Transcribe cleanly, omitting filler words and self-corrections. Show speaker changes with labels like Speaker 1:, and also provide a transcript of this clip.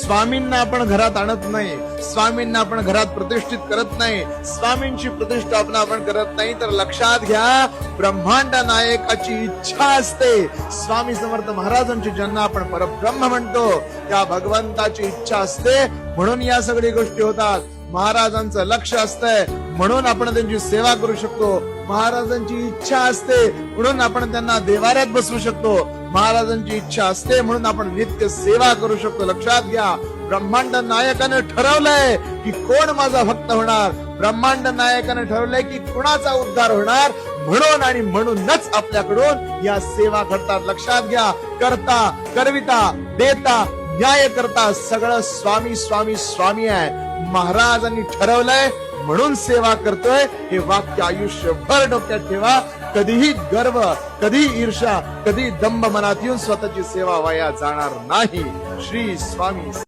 Speaker 1: स्वामींना आपण घरात आणत नाही, स्वामींना आपण घरात प्रतिष्ठित करत नाही, स्वामींची प्रतिष्ठापना आपण करत नाही, तर लक्षात घ्या ब्रह्मांड नायकाची इच्छा असते. स्वामी समर्थ महाराजांची ज्यांना आपण परब्रह्म म्हणतो त्या भगवंताची इच्छा असते, म्हणून या सगळ्या गोष्टी होतात. महाराजांचं लक्ष असतंय म्हणून आपण त्यांची सेवा करू शकतो. महाराजांची इच्छा असते म्हणून आपण त्यांना देवाऱ्यात बसवू शकतो. महाराजांची इच्छा असते म्हणून आपण नित्य सेवा करू शकतो. लक्षात घ्या ब्रह्मांड नायकाने ठरवलंय की कोण माझा भक्त होणार, ब्रह्मांड नायकाने ठरवलंय की कुणाचा उद्धार होणार, म्हणून आणि म्हणूनच आपल्याकडून या सेवा घडतात. लक्षात घ्या करता करविता देता न्याय करता सगळं स्वामी स्वामी स्वामी आहे. महाराजांनी ठरवलंय म्हणून सेवा करतोय, हे वाक्य आयुष्यभर डोक्यात ठेवा. कधीही गर्व, कधी ईर्ष्या, कधी दंभ मनात येऊन स्वतःची सेवा वाया जाणार नाही. श्री स्वामी.